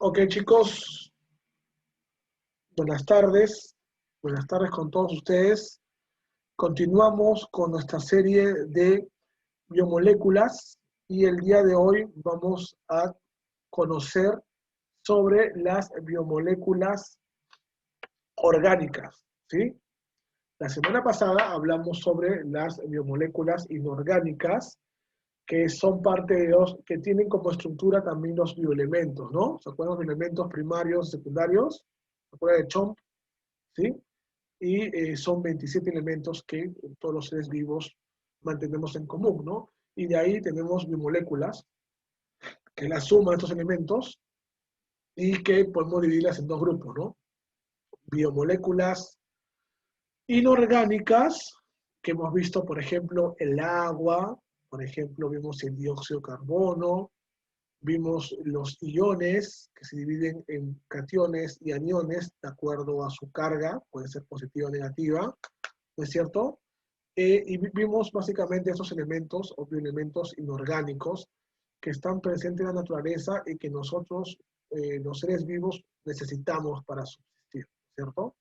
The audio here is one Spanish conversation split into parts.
Ok, chicos, buenas tardes. Buenas tardes con todos ustedes. Continuamos con nuestra serie de biomoléculas y el día de hoy vamos a conocer sobre las biomoléculas orgánicas, ¿sí? La semana pasada hablamos sobre las biomoléculas inorgánicas, que son parte de los que tienen como estructura también los bioelementos, ¿no? ¿Se acuerdan de los elementos primarios y secundarios? ¿Se acuerdan de Chomp? ¿Sí? Y son 27 elementos que todos los seres vivos mantenemos en común, ¿no? Y de ahí tenemos biomoléculas, que es la suma de estos elementos y que podemos dividirlas en dos grupos, ¿no? Biomoléculas inorgánicas, que hemos visto, por ejemplo, el agua, por ejemplo, vimos el dióxido de carbono, vimos los iones, que se dividen en cationes y aniones de acuerdo a su carga, puede ser positiva o negativa, ¿no es cierto? Y vimos básicamente esos elementos o bioelementos inorgánicos que están presentes en la naturaleza y que nosotros, los seres vivos, necesitamos para subsistir, ¿cierto?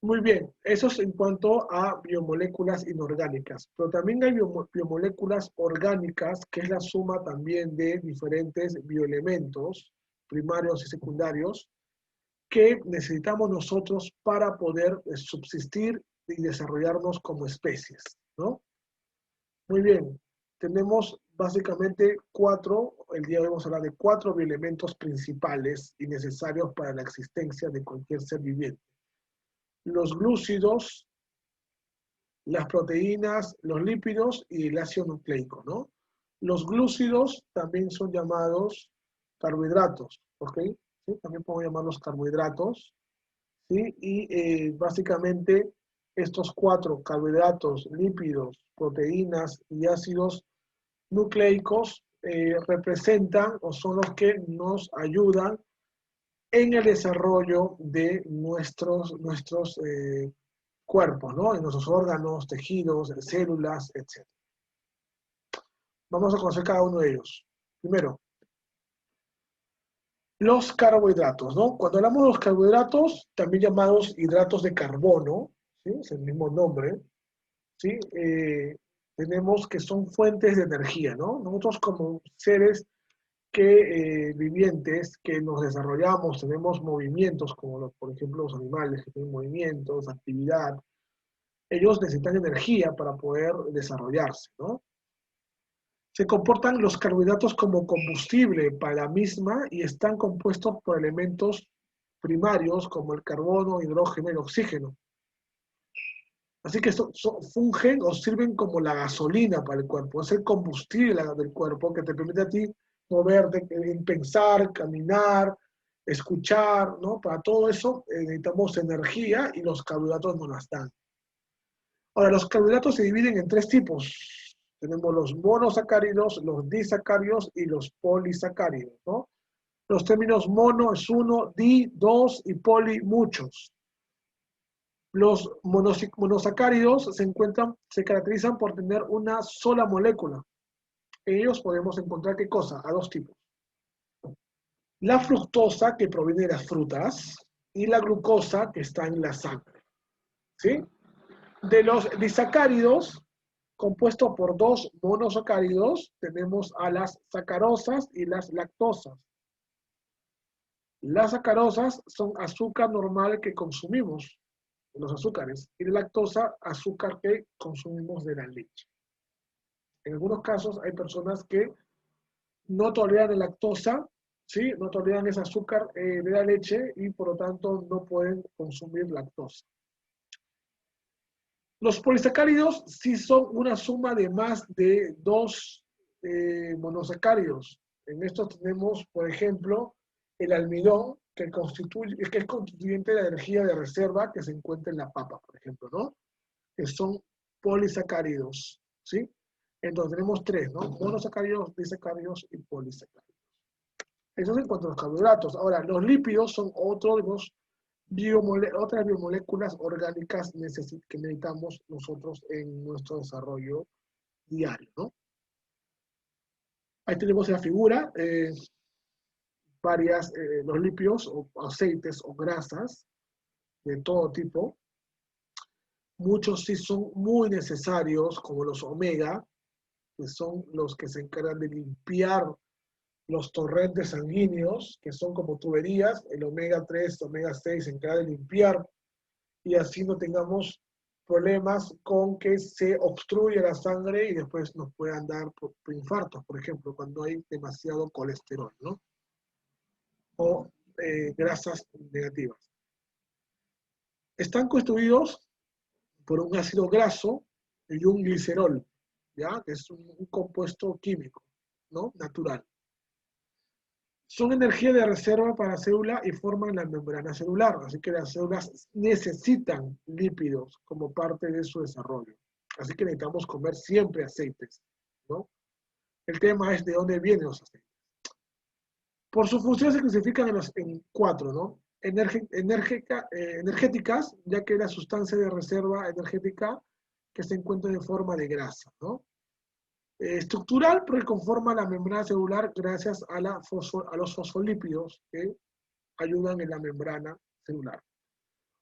Muy bien, eso es en cuanto a biomoléculas inorgánicas, pero también hay biomoléculas orgánicas, que es la suma también de diferentes bioelementos primarios y secundarios que necesitamos nosotros para poder subsistir y desarrollarnos como especies, ¿no? Muy bien, tenemos básicamente el día de hoy vamos a hablar de 4 bioelementos principales y necesarios para la existencia de cualquier ser viviente. Los glúcidos, las proteínas, los lípidos y el ácido nucleico, ¿no? Los glúcidos también son llamados carbohidratos, ¿ok? ¿Sí? También podemos llamarlos carbohidratos, ¿sí? Y básicamente estos 4 carbohidratos, lípidos, proteínas y ácidos nucleicos representan o son los que nos ayudan en el desarrollo de nuestros cuerpos, ¿no? En nuestros órganos, tejidos, células, etc. Vamos a conocer cada uno de ellos. Primero, los carbohidratos, ¿no? Cuando hablamos de los carbohidratos, también llamados hidratos de carbono, ¿sí? Es el mismo nombre, ¿sí? Tenemos que son fuentes de energía, ¿no? Nosotros como seres vivientes que nos desarrollamos, tenemos movimientos, como por ejemplo los animales que tienen movimientos, actividad, ellos necesitan energía para poder desarrollarse, ¿no? Se comportan los carbohidratos como combustible para la misma y están compuestos por elementos primarios como el carbono, hidrógeno y oxígeno. Así que fungen o sirven como la gasolina para el cuerpo, es el combustible del cuerpo que te permite a ti moverte, pensar, caminar, escuchar, ¿no? Para todo eso necesitamos energía y los carbohidratos nos las dan. Ahora, los carbohidratos se dividen en 3 tipos. Tenemos los monosacáridos, los disacáridos y los polisacáridos, ¿no? Los términos mono es uno, di, dos y poli, muchos. Los monosacáridos se caracterizan por tener una sola molécula. En ellos podemos encontrar, ¿qué cosa? A 2 tipos. La fructosa, que proviene de las frutas, y la glucosa, que está en la sangre. ¿Sí? De los disacáridos, compuesto por 2 monosacáridos, tenemos a las sacarosas y las lactosas. Las sacarosas son azúcar normal que consumimos, los azúcares, y la lactosa, azúcar que consumimos de la leche. En algunos casos hay personas que no toleran la lactosa, ¿sí? No toleran ese azúcar de la leche y por lo tanto no pueden consumir lactosa. Los polisacáridos sí son una suma de más de 2 monosacáridos. En estos tenemos, por ejemplo, el almidón, que es constituyente de la energía de reserva que se encuentra en la papa, por ejemplo, ¿no? Que son polisacáridos, ¿sí? Entonces tenemos 3, ¿no? Monosacáridos, disacáridos y polisacáridos. Eso es en cuanto a los carbohidratos. Ahora, los lípidos son otras biomoléculas orgánicas que necesitamos nosotros en nuestro desarrollo diario, ¿no? Ahí tenemos la figura. los lípidos o aceites o grasas de todo tipo. Muchos sí son muy necesarios, como los omega, que son los que se encargan de limpiar los torrentes sanguíneos, que son como tuberías. El omega 3, omega 6 se encarga de limpiar y así no tengamos problemas con que se obstruya la sangre y después nos puedan dar por infartos, por ejemplo, cuando hay demasiado colesterol, ¿no? O grasas negativas. Están constituidos por un ácido graso y un glicerol, ¿ya? Que es un compuesto químico, ¿no? Natural. Son energía de reserva para la célula y forman la membrana celular, así que las células necesitan lípidos como parte de su desarrollo. Así que necesitamos comer siempre aceites, ¿no? El tema es de dónde vienen los aceites. Por su función se clasifican en cuatro, ¿no? Energéticas, ya que es la sustancia de reserva energética que se encuentra en forma de grasa, ¿no? Estructural, porque conforma la membrana celular gracias a los fosfolípidos que ayudan en la membrana celular.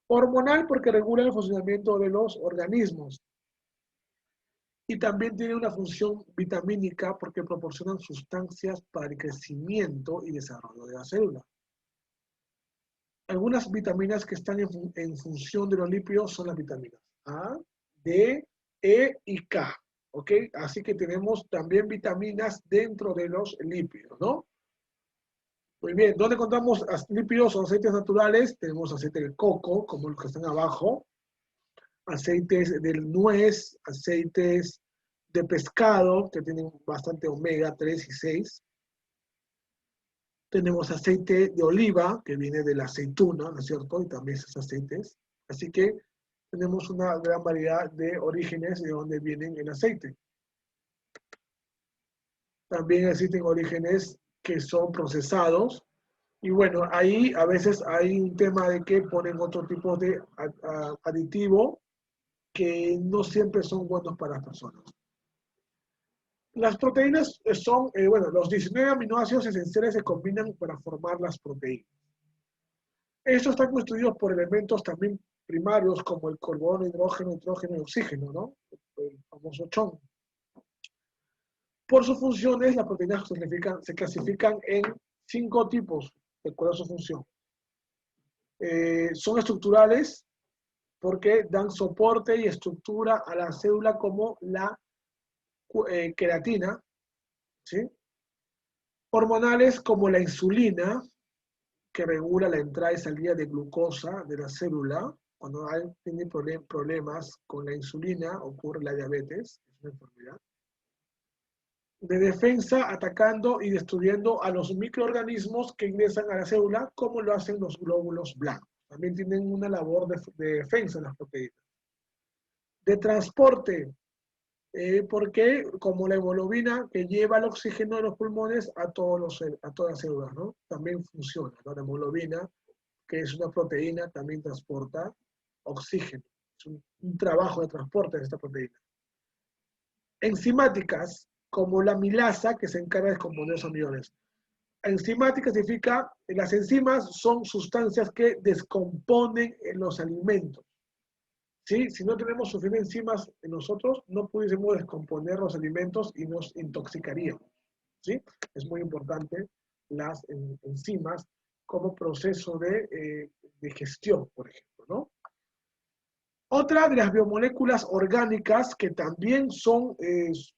Hormonal, porque regula el funcionamiento de los organismos. Y también tiene una función vitamínica porque proporcionan sustancias para el crecimiento y desarrollo de la célula. Algunas vitaminas que están en función de los lípidos son las vitaminas A, D, E y K. ¿Ok? Así que tenemos también vitaminas dentro de los lípidos, ¿no? Muy bien, ¿dónde encontramos lípidos o aceites naturales? Tenemos aceite de coco, como los que están abajo, aceites de nuez, aceites de pescado, que tienen bastante omega 3 y 6. Tenemos aceite de oliva, que viene de la aceituna, ¿no es cierto? Y también esos aceites. Así que tenemos una gran variedad de orígenes de donde vienen el aceite. También existen orígenes que son procesados. Y bueno, ahí a veces hay un tema de que ponen otro tipo de aditivo que no siempre son buenos para las personas. Las proteínas son, bueno, los 19 aminoácidos esenciales se combinan para formar las proteínas. Estos están constituidos por elementos también primarios como el carbono, hidrógeno, nitrógeno y oxígeno, ¿no? El famoso CHON. Por sus funciones, las proteínas se clasifican en 5 tipos de acuerdo a su función. Son estructurales porque dan soporte y estructura a la célula como la queratina, ¿sí? Hormonales como la insulina, que regula la entrada y salida de glucosa de la célula. Cuando tiene problemas con la insulina, ocurre la diabetes, es una enfermedad. De defensa, atacando y destruyendo a los microorganismos que ingresan a la célula, como lo hacen los glóbulos blancos. También tienen una labor de defensa en las proteínas. De transporte, porque como la hemoglobina que lleva el oxígeno de los pulmones a todas las células, ¿no? También funciona, ¿no? La hemoglobina, que es una proteína, también transporta oxígeno. Es un trabajo de transporte de esta proteína. Enzimáticas, como la milasa, que se encarga de descomponer los amiones. Enzimática significa, las enzimas son sustancias que descomponen los alimentos. ¿Sí? Si no tenemos suficientes enzimas en nosotros, no pudiésemos descomponer los alimentos y nos intoxicaríamos. ¿Sí? Es muy importante las enzimas como proceso de gestión, por ejemplo, ¿no? Otra de las biomoléculas orgánicas que también son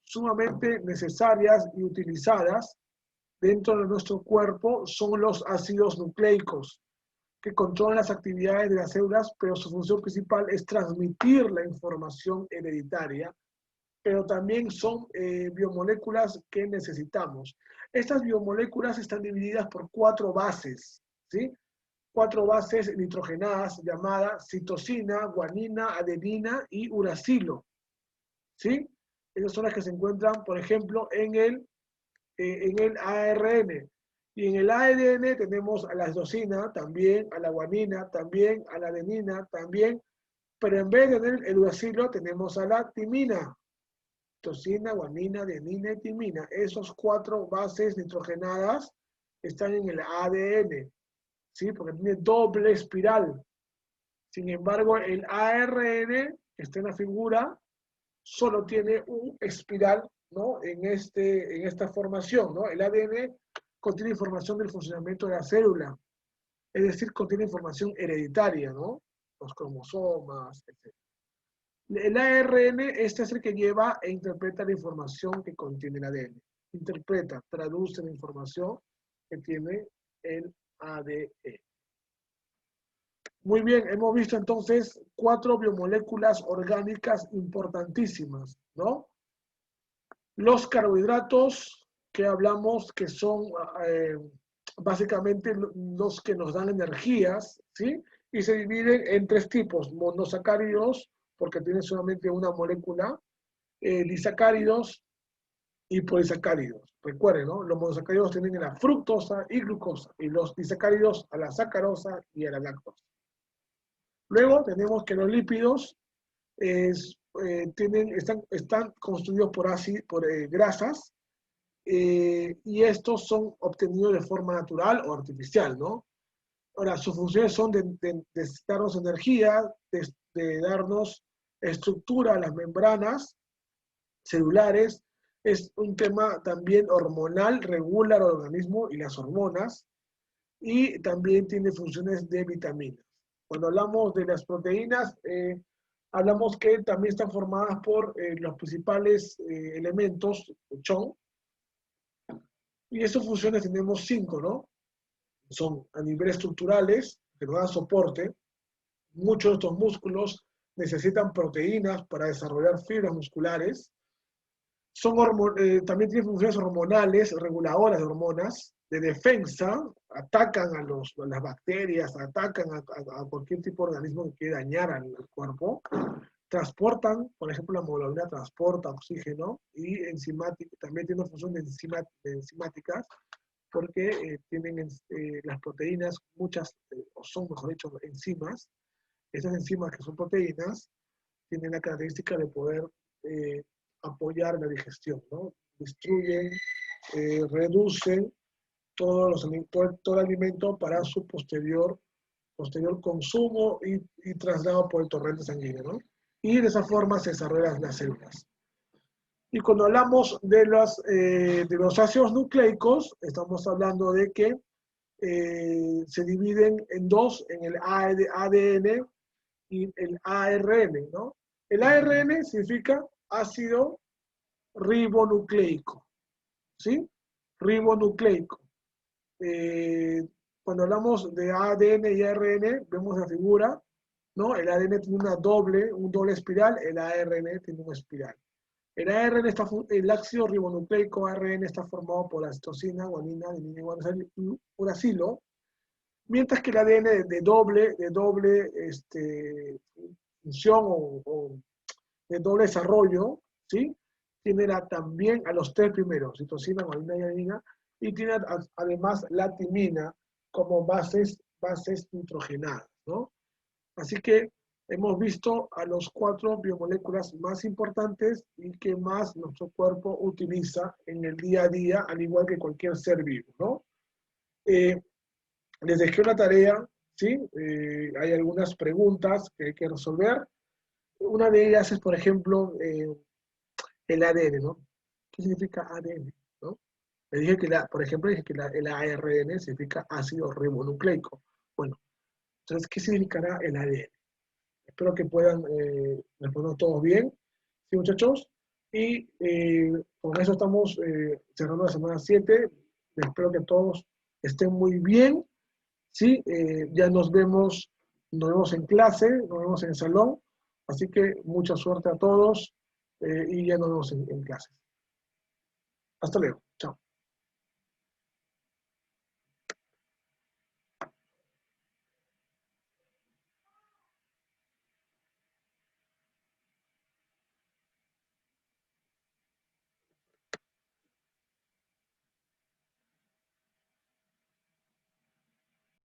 sumamente necesarias y utilizadas dentro de nuestro cuerpo son los ácidos nucleicos, que controlan las actividades de las células, pero su función principal es transmitir la información hereditaria, pero también son biomoléculas que necesitamos. Estas biomoléculas están divididas por 4 bases, ¿sí? 4 bases nitrogenadas llamadas citosina, guanina, adenina y uracilo, ¿sí? Esas son las que se encuentran, por ejemplo, en el ARN. Y en el ADN tenemos a la citosina, también a la guanina, también a la adenina, también, pero en vez de tener el uracilo tenemos a la timina. Citosina, guanina, adenina y timina. Esos 4 bases nitrogenadas están en el ADN, ¿sí? Porque tiene doble espiral. Sin embargo, el ARN, que está en la figura, solo tiene un espiral, ¿no? En esta formación, ¿no? El ADN contiene información del funcionamiento de la célula, es decir, contiene información hereditaria, ¿no? Los cromosomas, etc. El ARN, este es el que lleva e interpreta la información que contiene el ADN. Interpreta, traduce la información que tiene el ADN. Muy bien, hemos visto entonces 4 biomoléculas orgánicas importantísimas, ¿no? Los carbohidratos que hablamos que son básicamente los que nos dan energías, ¿sí? Y se dividen en 3 tipos, monosacáridos, porque tienen solamente una molécula, disacáridos y polisacáridos. Recuerden, ¿no? Los monosacáridos tienen a la fructosa y glucosa, y los disacáridos a la sacarosa y a la lactosa. Luego tenemos que los lípidos están construidos por grasas, y estos son obtenidos de forma natural o artificial, ¿no? Ahora, sus funciones son de darnos energía, de darnos estructura a las membranas celulares. Es un tema también hormonal, regula el organismo y las hormonas, y también tiene funciones de vitaminas. Cuando hablamos de las proteínas, hablamos que también están formadas por los principales elementos, chon, y esas funciones tenemos 5, ¿no? Son a nivel estructurales, que nos dan soporte. Muchos de estos músculos necesitan proteínas para desarrollar fibras musculares. También tienen funciones hormonales, reguladoras de hormonas, de defensa, atacan a las bacterias, atacan a cualquier tipo de organismo que quiera dañar al cuerpo. Transportan, por ejemplo, la hemoglobina transporta oxígeno, y también tiene función de enzimáticas, porque tienen las proteínas, muchas, o son, mejor dicho, enzimas. Esas enzimas que son proteínas tienen la característica de poder apoyar la digestión, ¿no? Destruyen, reducen todo el alimento para su posterior consumo y traslado por el torrente sanguíneo, ¿no? Y de esa forma se desarrollan las células. Y cuando hablamos de los ácidos nucleicos, estamos hablando de que se dividen en 2, en el ADN y el ARN, ¿no? El ARN significa ácido ribonucleico, ¿sí? Ribonucleico. Cuando hablamos de ADN y ARN, vemos la figura, ¿no? El ADN tiene un doble espiral, el ARN tiene una espiral. El ácido ribonucleico ARN está formado por la citosina, guanina, adenina y uracilo, mientras que el ADN de doble función o de doble desarrollo, ¿sí? Tiene también a los 3 primeros, citosina, guanina y adenina, y tiene además la timina como bases nitrogenadas, ¿no? Así que hemos visto a los 4 biomoléculas más importantes y que más nuestro cuerpo utiliza en el día a día, al igual que cualquier ser vivo, ¿no? Les dejé una tarea, ¿sí? Hay algunas preguntas que hay que resolver. Una de ellas es, por ejemplo, el ADN, ¿no? ¿Qué significa ADN? ¿No? Le dije por ejemplo, dije que el ARN significa ácido ribonucleico. Bueno, entonces, ¿qué significará el ADN? Espero que puedan responder todos bien, ¿sí, muchachos? Y con eso estamos cerrando la semana 7. Espero que todos estén muy bien, ¿sí? Ya nos vemos en clase, nos vemos en el salón, así que mucha suerte a todos, y ya nos vemos en clases. Hasta luego.